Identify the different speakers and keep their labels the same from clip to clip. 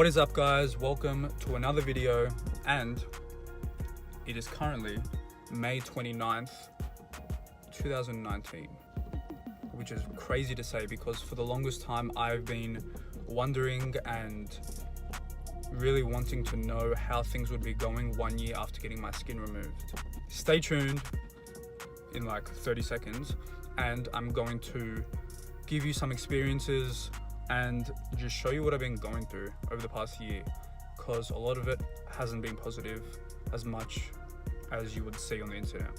Speaker 1: What is up, guys? Welcome to another video, and it is currently May 29th, 2019, which is crazy to say because for the longest time I've been wondering and really wanting to know how things would be going 1 year after getting my skin removed. Stay tuned in like 30 seconds and I'm going to give you some experiences and just show you what I've been going through over the past year, because a lot of it hasn't been positive as much as you would see on the internet.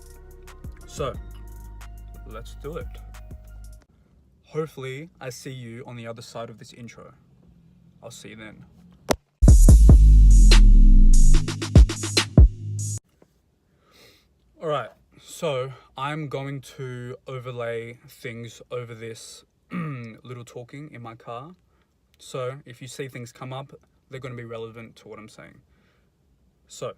Speaker 1: So let's do it. Hopefully I see you on the other side of this intro. I'll see you then. Alright, so I'm going to overlay things over this little talking in my car. So if you see things come up, they're going to be relevant to what I'm saying. So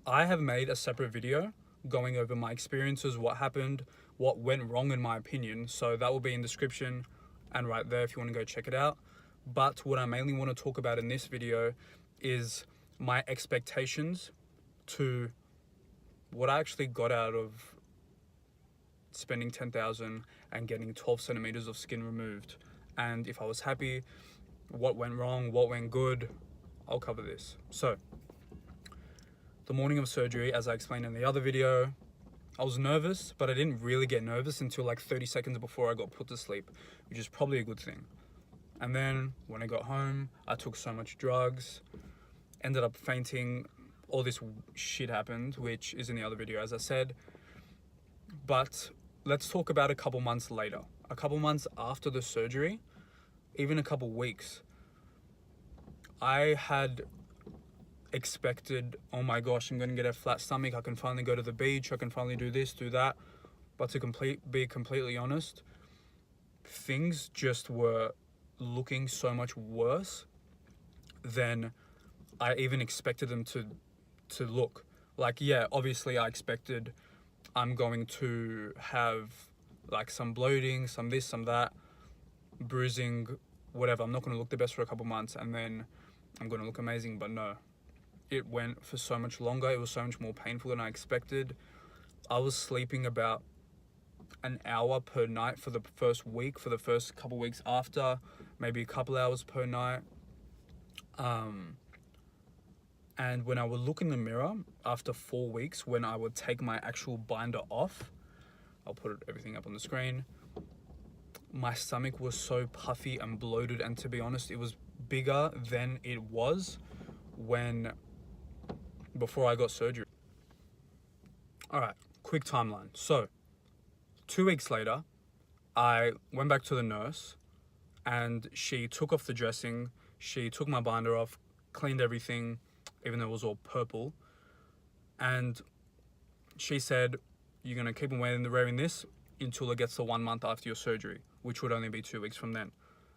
Speaker 1: I have made a separate video going over my experiences, what happened, what went wrong in my opinion. So that will be in the description and right there if you want to go check it out. But what I mainly want to talk about in this video is my expectations to what I actually got out of spending $10,000 and getting 12 centimeters of skin removed. And if I was happy, what went wrong, what went good, I'll cover this. So the morning of surgery, as I explained in the other video, I was nervous, but I didn't really get nervous until like 30 seconds before I got put to sleep, which is probably a good thing. And then when I got home, I took so much drugs, ended up fainting, all this shit happened, which is in the other video, as I said. But let's talk about a couple months later. A couple months after the surgery, even a couple weeks, I had expected, oh my gosh, I'm going to get a flat stomach, I can finally go to the beach, I can finally do this, do that. But to be completely honest, things just were looking so much worse than I even expected them to look. Like, yeah, obviously I expected I'm going to have like some bloating, some this, some that, bruising, whatever. I'm not going to look the best for a couple months and then I'm going to look amazing. But no, it went for so much longer. It was so much more painful than I expected. I was sleeping about an hour per night for the first week, for the first couple weeks after, maybe a couple hours per night. And when I would look in the mirror after 4 weeks, when I would take my actual binder off, I'll put everything up on the screen, my stomach was so puffy and bloated, and to be honest, it was bigger than it was before I got surgery. Alright, quick timeline. So 2 weeks later, I went back to the nurse and she took off the dressing, she took my binder off, cleaned everything, even though it was all purple, and she said, you're going to keep on wearing this until it gets to 1 month after your surgery, which would only be 2 weeks from then.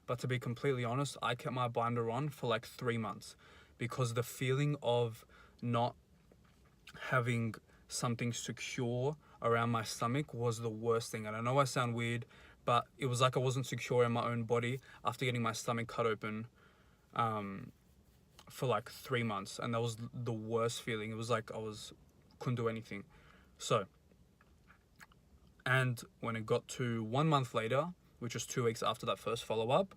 Speaker 1: But to be completely honest, I kept my binder on for like 3 months because the feeling of not having something secure around my stomach was the worst thing. And I know I sound weird, but it was like I wasn't secure in my own body after getting my stomach cut open for like 3 months, and that was the worst feeling. It was like couldn't do anything. So, and when it got to 1 month later, which was 2 weeks after that first follow-up,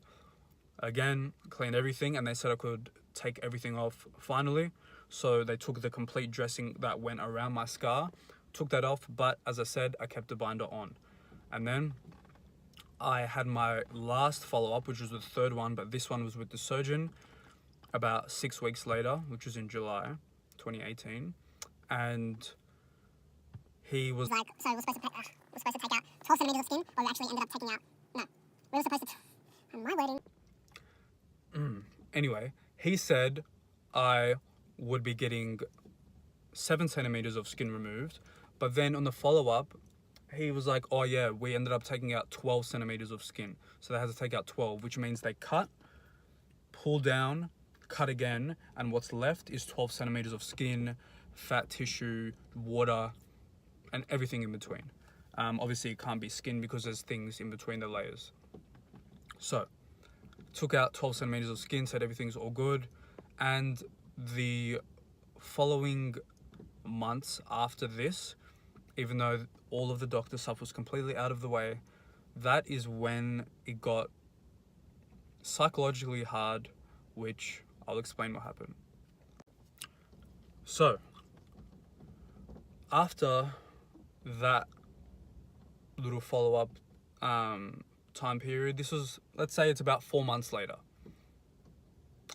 Speaker 1: again, cleaned everything, and they said I could take everything off finally. So they took the complete dressing that went around my scar, took that off, but as I said, I kept the binder on. And then I had my last follow-up, which was the third one, but this one was with the surgeon, about 6 weeks later, which was in July 2018, and he was
Speaker 2: like, so we're supposed to take out 12 centimeters of skin, but we actually ended up taking out, no, we were supposed to, am I waiting?
Speaker 1: Anyway, he said I would be getting 7 centimeters of skin removed, but then on the follow-up, he was like, oh yeah, we ended up taking out 12 centimeters of skin. So they had to take out 12, which means they cut, pull down, cut again, and what's left is 12 centimeters of skin, fat tissue, water, and everything in between. Obviously it can't be skin because there's things in between the layers. So took out 12 centimeters of skin, said everything's all good. And the following months after this, even though all of the doctor stuff was completely out of the way, that is when it got psychologically hard, which I'll explain what happened. So, after that little follow-up time period, this was, let's say it's about 4 months later,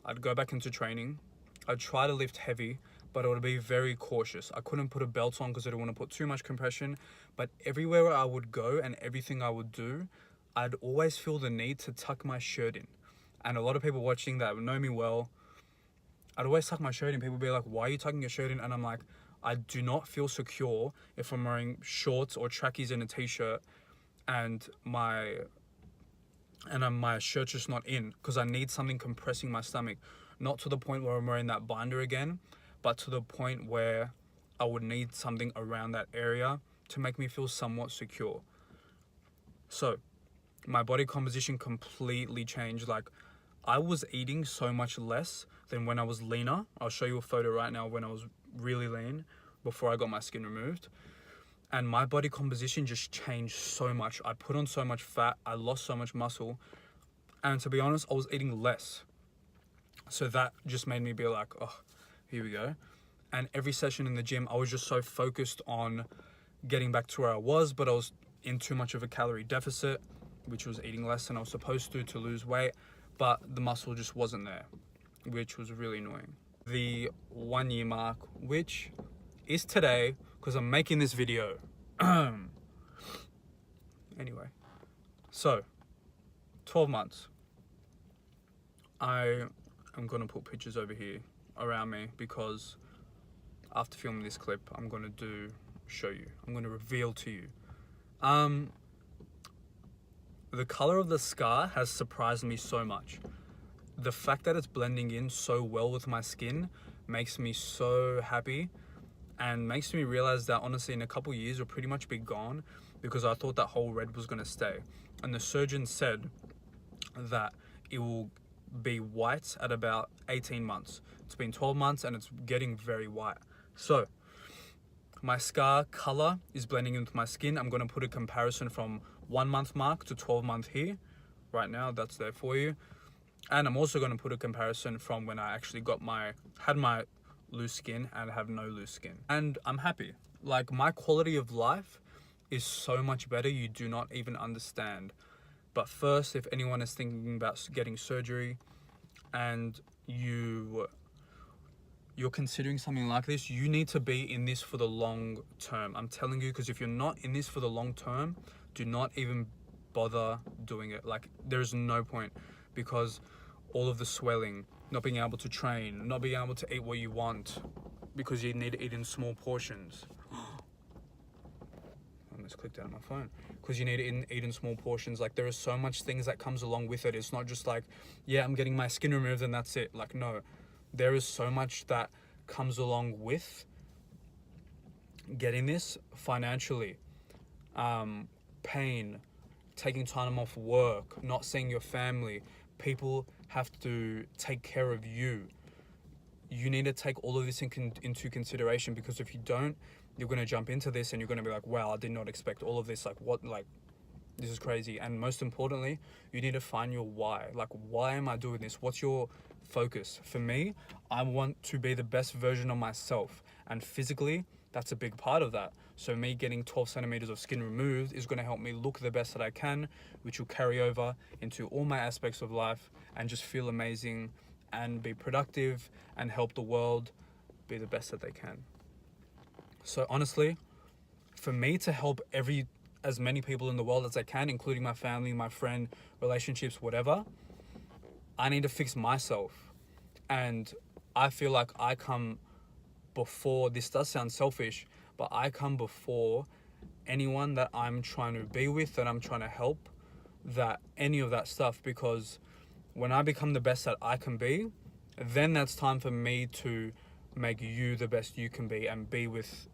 Speaker 1: I'd go back into training. I'd try to lift heavy, but I would be very cautious. I couldn't put a belt on because I didn't want to put too much compression, but everywhere I would go and everything I would do, I'd always feel the need to tuck my shirt in. And a lot of people watching that know me well, I'd always tuck my shirt in. People would be like, why are you tucking your shirt in? And I'm like, I do not feel secure if I'm wearing shorts or trackies and a t-shirt and my shirt's just not in, because I need something compressing my stomach. Not to the point where I'm wearing that binder again, but to the point where I would need something around that area to make me feel somewhat secure. So my body composition completely changed. Like, I was eating so much less than when I was leaner. I'll show you a photo right now when I was really lean before I got my skin removed. And my body composition just changed so much. I put on so much fat, I lost so much muscle. And to be honest, I was eating less. So that just made me be like, oh, here we go. And every session in the gym, I was just so focused on getting back to where I was, but I was in too much of a calorie deficit, which was eating less than I was supposed to lose weight, but the muscle just wasn't there, which was really annoying. The 1 year mark, which is today, because I'm making this video. Anyway, so 12 months. I am going to put pictures over here around me because after filming this clip, I'm going to show you. I'm going to reveal to you. The color of the scar has surprised me so much. The fact that it's blending in so well with my skin makes me so happy and makes me realize that honestly in a couple years it'll pretty much be gone, because I thought that whole red was going to stay. And the surgeon said that it will be white at about 18 months. It's been 12 months and it's getting very white. So my scar color is blending into my skin. I'm going to put a comparison from 1 month mark to 12 month here. Right now, that's there for you. And I'm also going to put a comparison from when I actually had my loose skin and have no loose skin. And I'm happy. Like, my quality of life is so much better, you do not even understand. But first, if anyone is thinking about getting surgery and you're considering something like this, you need to be in this for the long term. I'm telling you, because if you're not in this for the long term, do not even bother doing it. Like, there's no point, because all of the swelling, not being able to train, not being able to eat what you want because you need to eat in small portions. I almost clicked out on my phone. Because you need to eat in small portions. Like, there are so much things that comes along with it. It's not just like, yeah, I'm getting my skin removed and that's it. Like, no, there is so much that comes along with getting this financially. Pain, taking time off work, not seeing your family. People have to take care of you. You need to take all of this into consideration, because if you don't, you're going to jump into this and you're going to be like, wow, I did not expect all of this. Like, what? Like, this is crazy. And most importantly, you need to find your why. Like, why am I doing this? What's your focus? For me, I want to be the best version of myself. And physically, that's a big part of that. So me getting 12 centimeters of skin removed is going to help me look the best that I can, which will carry over into all my aspects of life and just feel amazing and be productive and help the world be the best that they can. So honestly, for me to help as many people in the world as I can, including my family, my friend, relationships, whatever, I need to fix myself. And I feel like I come before, this does sound selfish, but I come before anyone that I'm trying to be with, that I'm trying to help, that any of that stuff, because when I become the best that I can be, then that's time for me to make you the best you can be and be with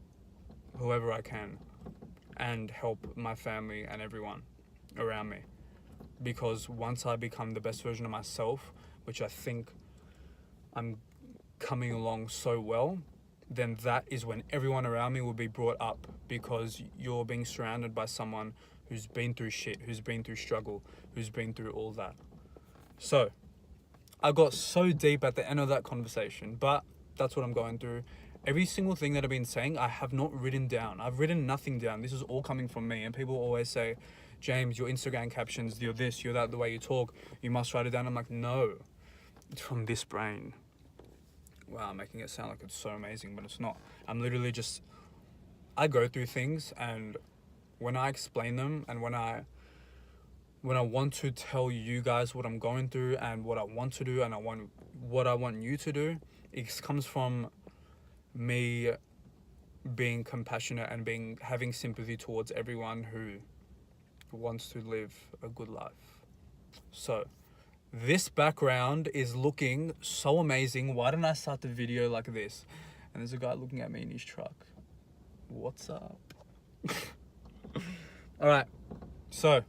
Speaker 1: whoever I can and help my family and everyone around me. because once I become the best version of myself, which I think I'm coming along so well, then that is when everyone around me will be brought up, because you're being surrounded by someone who's been through shit, who's been through struggle, who's been through all that. So I got so deep at the end of that conversation, but that's what I'm going through. Every single thing that I've been saying, I have not written down. I've written nothing down. This is all coming from me. And people always say, James, your Instagram captions, you're this, you're that, the way you talk, you must write it down. I'm like, no, it's from this brain. Wow, I'm making it sound like it's so amazing, but it's not. I'm literally just, I go through things, and when I explain them, and when I want to tell you guys what I'm going through and what I want to do, and what I want you to do, it comes from me being compassionate and having sympathy towards everyone who wants to live a good life. So this background is looking so amazing. Why didn't I start the video like this? And there's a guy looking at me in his truck. What's up? All right, so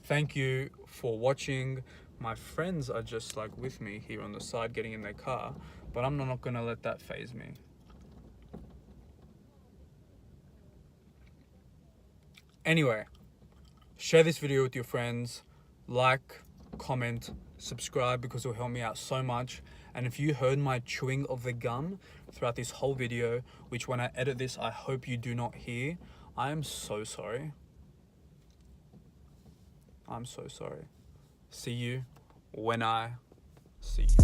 Speaker 1: thank you for watching. My friends are just like with me here on the side getting in their car, but I'm not gonna let that faze me. Anyway, share this video with your friends, like, comment, subscribe, because it will help me out so much. And if you heard my chewing of the gum throughout this whole video, which when I edit this, I hope you do not hear, I am so sorry. I'm so sorry. See you when I see you.